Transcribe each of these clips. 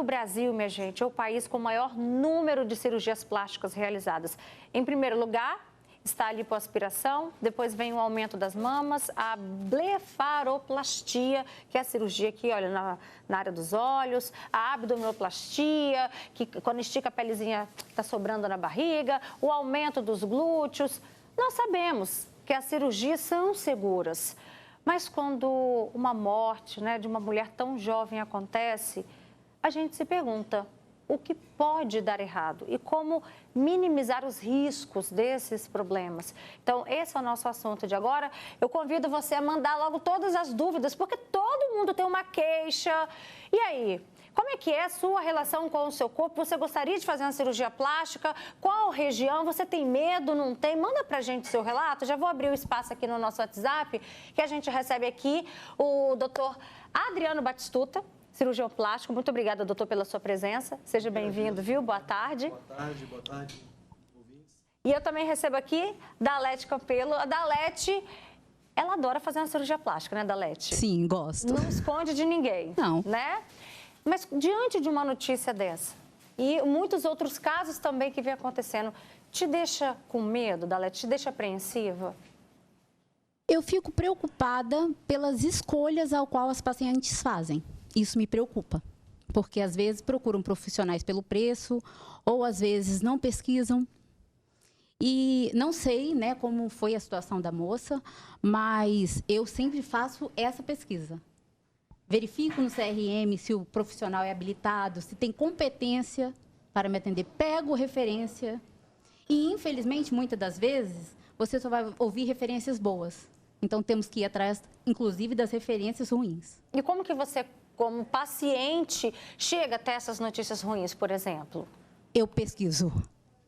o Brasil, minha gente, é o país com o maior número de cirurgias plásticas realizadas. Em primeiro lugar, está a lipoaspiração, depois vem o aumento das mamas, a blefaroplastia, que é a cirurgia aqui, olha, na área dos olhos, a abdominoplastia, que quando estica a pelezinha está sobrando na barriga, o aumento dos glúteos. Nós sabemos que as cirurgias são seguras, mas quando uma morte, né, de uma mulher tão jovem acontece, a gente se pergunta: o que pode dar errado e como minimizar os riscos desses problemas. Então, esse é o nosso assunto de agora. Eu convido você a mandar logo todas as dúvidas, porque todo mundo tem uma queixa. E aí, como é que é a sua relação com o seu corpo? Você gostaria de fazer uma cirurgia plástica? Qual região? Você tem medo, não tem? Manda pra gente o seu relato. Já vou abrir o espaço aqui no nosso WhatsApp, que a gente recebe aqui o doutor Adriano Batistuta, cirurgião plástico. Muito obrigada, doutor, pela sua presença. Seja bem-vindo, viu? Boa tarde. Boa tarde, ouvintes. E eu também recebo aqui Dalete Campelo. A Dalete, ela adora fazer uma cirurgia plástica, né, Dalete? Sim, gosto. Não esconde de ninguém. Não. Né? Mas diante de uma notícia dessa, e muitos outros casos também que vem acontecendo, te deixa com medo, Dalete? Te deixa apreensiva? Eu fico preocupada pelas escolhas ao qual as pacientes fazem. Isso me preocupa, porque às vezes procuram profissionais pelo preço, ou às vezes não pesquisam. E não sei, né, como foi a situação da moça, mas eu sempre faço essa pesquisa. Verifico no CRM se o profissional é habilitado, se tem competência para me atender, pego referência. E, infelizmente, muitas das vezes, você só vai ouvir referências boas. Então, temos que ir atrás, inclusive, das referências ruins. E como que você, como paciente, chega até essas notícias ruins, por exemplo? Eu pesquiso.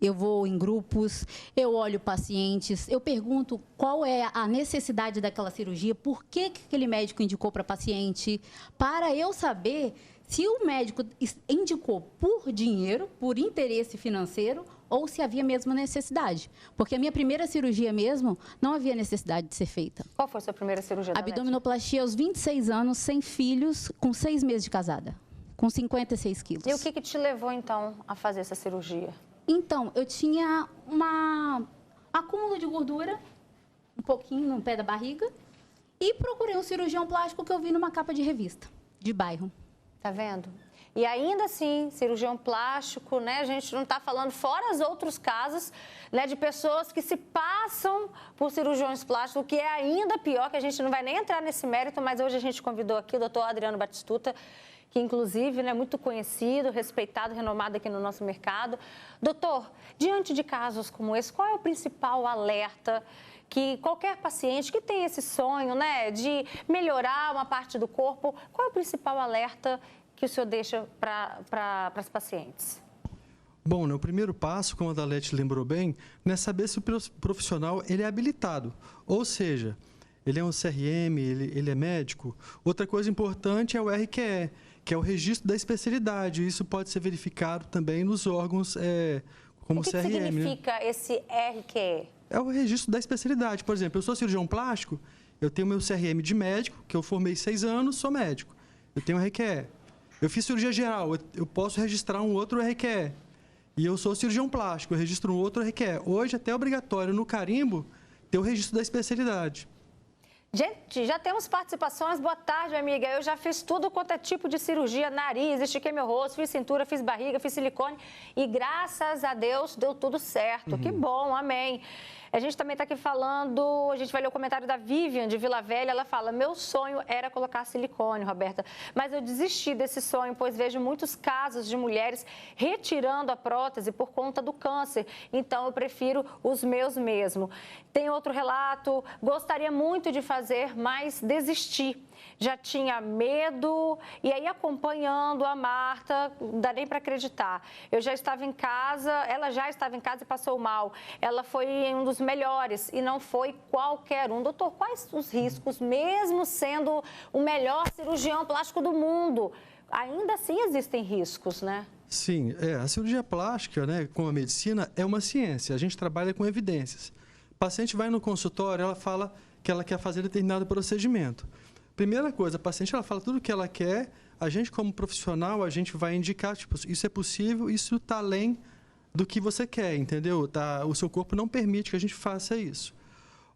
Eu vou em grupos, eu olho pacientes, eu pergunto qual é a necessidade daquela cirurgia, por que aquele médico indicou para a paciente, para eu saber se o médico indicou por dinheiro, por interesse financeiro, ou se havia mesmo necessidade. Porque a minha primeira cirurgia mesmo, não havia necessidade de ser feita. Qual foi a sua primeira cirurgia? Abdominoplastia aos 26 anos, sem filhos, com 6 meses de casada, com 56 quilos. E o que te levou, então, a fazer essa cirurgia? Então, eu tinha um acúmulo de gordura, um pouquinho no pé da barriga, e procurei um cirurgião plástico que eu vi numa capa de revista, de bairro. Tá vendo? E ainda assim, cirurgião plástico, né? A gente não está falando fora os outros casos, né, de pessoas que se passam por cirurgiões plásticos, o que é ainda pior, que a gente não vai nem entrar nesse mérito, mas hoje a gente convidou aqui o doutor Adriano Batistuta, que inclusive é, né, muito conhecido, respeitado, renomado aqui no nosso mercado. Doutor, diante de casos como esse, qual é o principal alerta que qualquer paciente que tem esse sonho, né, de melhorar uma parte do corpo, qual é o principal alerta que o senhor deixa para as pacientes? Bom, né, o primeiro passo, como a Dalete lembrou bem, é saber se o profissional ele é habilitado, ou seja, ele é um CRM, ele é médico. Outra coisa importante é o RQE, que é o registro da especialidade. Isso pode ser verificado também nos órgãos como o CRM. O que significa esse RQE? É o registro da especialidade. Por exemplo, eu sou cirurgião plástico, eu tenho meu CRM de médico, que eu formei 6 anos, sou médico. Eu tenho RQE. Eu fiz cirurgia geral, eu posso registrar um outro RQE. E eu sou cirurgião plástico, eu registro um outro RQE. Hoje, até é obrigatório no carimbo ter o registro da especialidade. Gente, já temos participações. Boa tarde, minha amiga. Eu já fiz tudo quanto é tipo de cirurgia, nariz, estiquei meu rosto, fiz cintura, fiz barriga, fiz silicone e graças a Deus deu tudo certo. Que bom, amém. A gente também está aqui falando, a gente vai ler o comentário da Vivian, de Vila Velha, ela fala: meu sonho era colocar silicone, Roberta, mas eu desisti desse sonho, pois vejo muitos casos de mulheres retirando a prótese por conta do câncer, então eu prefiro os meus mesmo. Tem outro relato: gostaria muito de fazer, mas desisti. Já tinha medo, e aí acompanhando a Marta, não dá nem para acreditar. Eu já estava em casa, ela já estava em casa e passou mal. Ela foi um dos melhores e não foi qualquer um. Doutor, quais os riscos, mesmo sendo o melhor cirurgião plástico do mundo? Ainda assim existem riscos, né? Sim, a cirurgia plástica, né, como a medicina, é uma ciência. A gente trabalha com evidências. O paciente vai no consultório, ela fala que ela quer fazer determinado procedimento. Primeira coisa, a paciente ela fala tudo o que ela quer, a gente como profissional, a gente vai indicar, tipo, isso é possível, isso está além do que você quer, entendeu? O seu corpo não permite que a gente faça isso.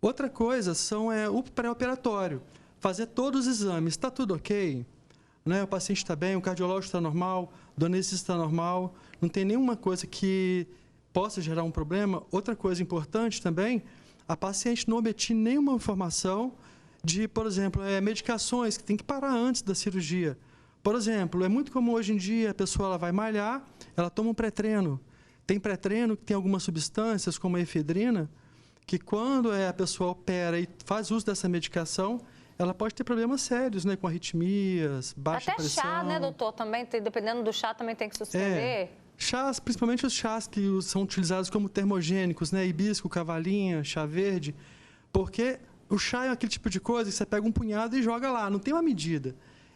Outra coisa o pré-operatório. Fazer todos os exames. Está tudo ok? Né? O paciente está bem, o cardiológico está normal, o anestesista está normal, não tem nenhuma coisa que possa gerar um problema. Outra coisa importante também, a paciente não omitir nenhuma informação de, por exemplo, medicações que tem que parar antes da cirurgia. Por exemplo, é muito comum hoje em dia a pessoa ela vai malhar, ela toma um pré-treino. Tem pré-treino que tem algumas substâncias, como a efedrina, que quando a pessoa opera e faz uso dessa medicação, ela pode ter problemas sérios, né? Com arritmias, baixa pressão. Até chá, né, doutor? Também, dependendo do chá, também tem que suspender. Chás, principalmente os chás que são utilizados como termogênicos, né? Hibisco, cavalinha, chá verde. Porque o chá é aquele tipo de coisa que você pega um punhado e joga lá, não tem uma medida.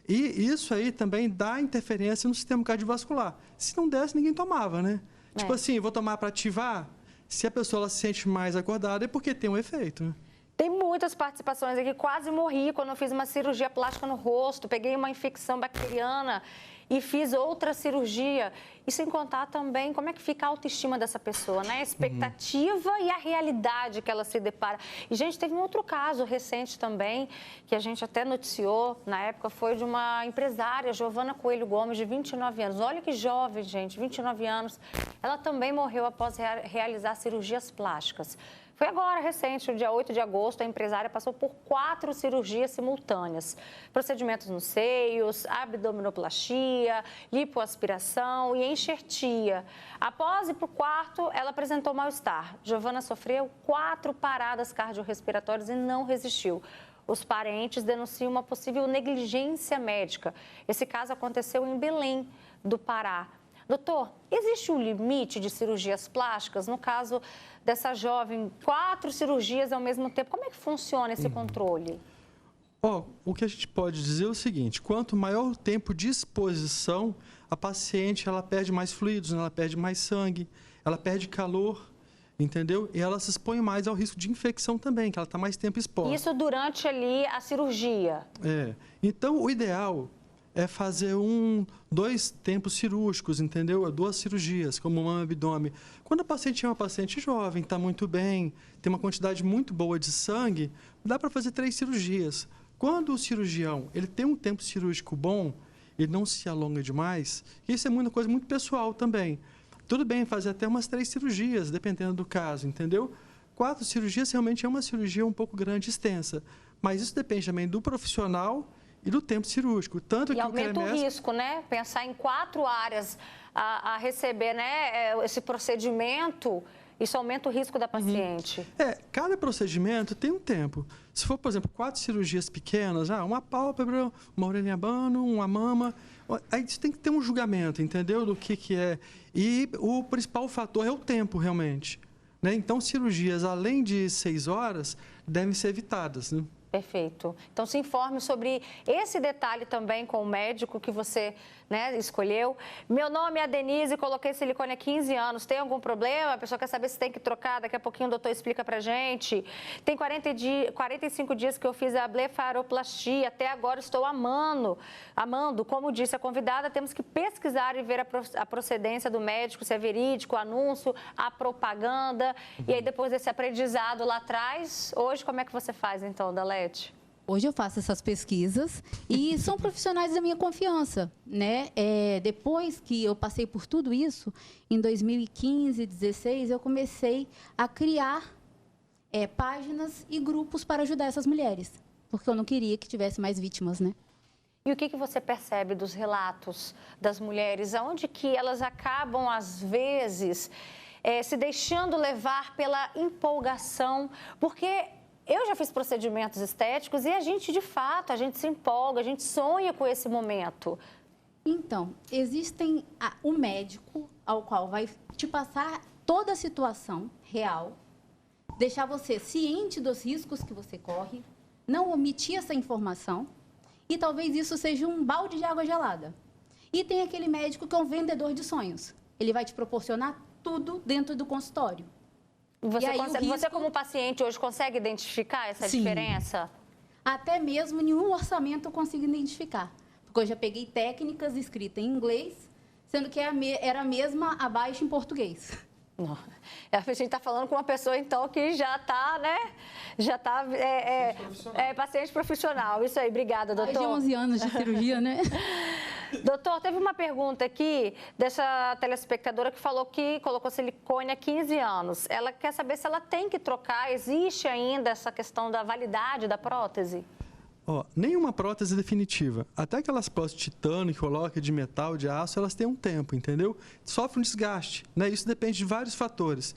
E isso aí também dá interferência no sistema cardiovascular. Se não desse, ninguém tomava, né? Tipo assim, vou tomar para ativar. Se a pessoa ela se sente mais acordada, é porque tem um efeito, né? Tem muitas participações aqui. Quase morri quando eu fiz uma cirurgia plástica no rosto. Peguei uma infecção bacteriana e fiz outra cirurgia. E sem contar também como é que fica a autoestima dessa pessoa, né? A expectativa e a realidade que ela se depara. E, gente, teve um outro caso recente também, que a gente até noticiou na época, foi de uma empresária, Giovana Coelho Gomes, de 29 anos. Olha que jovem, gente, 29 anos. Ela também morreu após realizar cirurgias plásticas. Foi agora, recente, no dia 8 de agosto, a empresária passou por 4 cirurgias simultâneas. Procedimentos nos seios, abdominoplastia, lipoaspiração e enxertia. Após ir para o quarto, ela apresentou mal-estar. Giovana sofreu 4 paradas cardiorrespiratórias e não resistiu. Os parentes denunciam uma possível negligência médica. Esse caso aconteceu em Belém do Pará. Doutor, existe um limite de cirurgias plásticas? No caso dessa jovem, 4 cirurgias ao mesmo tempo. Como é que funciona esse controle? O que a gente pode dizer é o seguinte, quanto maior o tempo de exposição, a paciente ela perde mais fluidos, ela perde mais sangue, ela perde calor, entendeu? E ela se expõe mais ao risco de infecção também, que ela está mais tempo exposta. Isso durante ali a cirurgia? Então, o ideal é fazer 2 tempos cirúrgicos, entendeu? 2 cirurgias, como mama e abdômen. Quando a paciente é uma paciente jovem, está muito bem, tem uma quantidade muito boa de sangue, dá para fazer 3 cirurgias. Quando o cirurgião ele tem um tempo cirúrgico bom, ele não se alonga demais, isso é uma coisa muito pessoal também. Tudo bem fazer até umas 3 cirurgias, dependendo do caso, entendeu? 4 cirurgias realmente é uma cirurgia um pouco grande e extensa, mas isso depende também do profissional e do tempo cirúrgico. Tanto e aumenta o risco, né? Pensar em 4 áreas a receber, né, esse procedimento, isso aumenta o risco da paciente. Cada procedimento tem um tempo. Se for, por exemplo, 4 cirurgias pequenas, uma pálpebra, uma orelha abano, uma mama, aí você tem que ter um julgamento, entendeu? Do que é. E o principal fator é o tempo, realmente. Né? Então, cirurgias além de 6 horas devem ser evitadas, né? Perfeito. Então, se informe sobre esse detalhe também com o médico que você, né, escolheu. Meu nome é Denise, coloquei silicone há 15 anos. Tem algum problema? A pessoa quer saber se tem que trocar. Daqui a pouquinho o doutor explica pra gente. Tem 45 dias que eu fiz a blefaroplastia. Até agora estou amando. Como disse a convidada, temos que pesquisar e ver a procedência do médico, se é verídico, o anúncio, a propaganda. E aí, depois desse aprendizado lá atrás, hoje, como é que você faz, então, Dalete? Hoje eu faço essas pesquisas e são profissionais da minha confiança, né? Depois que eu passei por tudo isso, em 2015, 2016, eu comecei a criar páginas e grupos para ajudar essas mulheres, porque eu não queria que tivesse mais vítimas, né? E o que você percebe dos relatos das mulheres? Aonde que elas acabam, às vezes, se deixando levar pela empolgação? Porque eu já fiz procedimentos estéticos e a gente, de fato, a gente se empolga, a gente sonha com esse momento. Então, existem o médico ao qual vai te passar toda a situação real, deixar você ciente dos riscos que você corre, não omitir essa informação e talvez isso seja um balde de água gelada. E tem aquele médico que é um vendedor de sonhos. Ele vai te proporcionar tudo dentro do consultório. Você, como paciente, hoje consegue identificar essa diferença? Até mesmo em um orçamento eu consigo identificar. Porque eu já peguei técnicas escritas em inglês, sendo que era a mesma abaixo em português. Não. A gente está falando com uma pessoa, então, que já está, né? Já está paciente profissional. Isso aí, obrigada, doutor. Mais de 11 anos de cirurgia, né? Doutor, teve uma pergunta aqui dessa telespectadora que falou que colocou silicone há 15 anos. Ela quer saber se ela tem que trocar, existe ainda essa questão da validade da prótese? Nenhuma prótese definitiva. Até aquelas próteses de titânio que coloca de metal, de aço, elas têm um tempo, entendeu? Sofre um desgaste, né? Isso depende de vários fatores.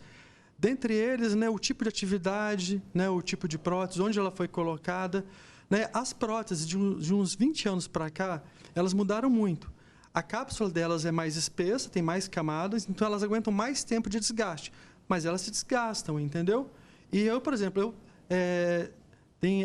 Dentre eles, né, o tipo de atividade, né, o tipo de prótese, onde ela foi colocada. Né? As próteses de uns 20 anos para cá, elas mudaram muito. A cápsula delas é mais espessa, tem mais camadas, então elas aguentam mais tempo de desgaste. Mas elas se desgastam, entendeu? E eu, por exemplo,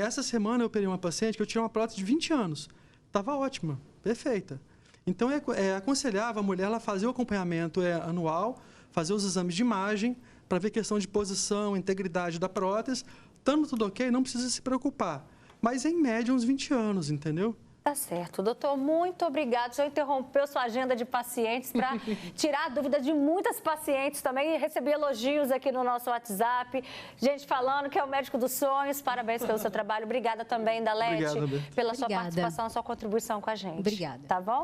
essa semana eu operei uma paciente que eu tirei uma prótese de 20 anos. Estava ótima, perfeita. Então, aconselhava a mulher ela fazer o acompanhamento anual, fazer os exames de imagem, para ver questão de posição, integridade da prótese. Estando tudo ok, não precisa se preocupar. Mas, em média, uns 20 anos, entendeu? Tá certo. Doutor, muito obrigado. O senhor interrompeu sua agenda de pacientes para tirar a dúvida de muitas pacientes também e receber elogios aqui no nosso WhatsApp. Gente falando que é o médico dos sonhos. Parabéns pelo seu trabalho. Obrigada também, Dalete, pela sua participação, sua contribuição com a gente. Obrigada. Tá bom?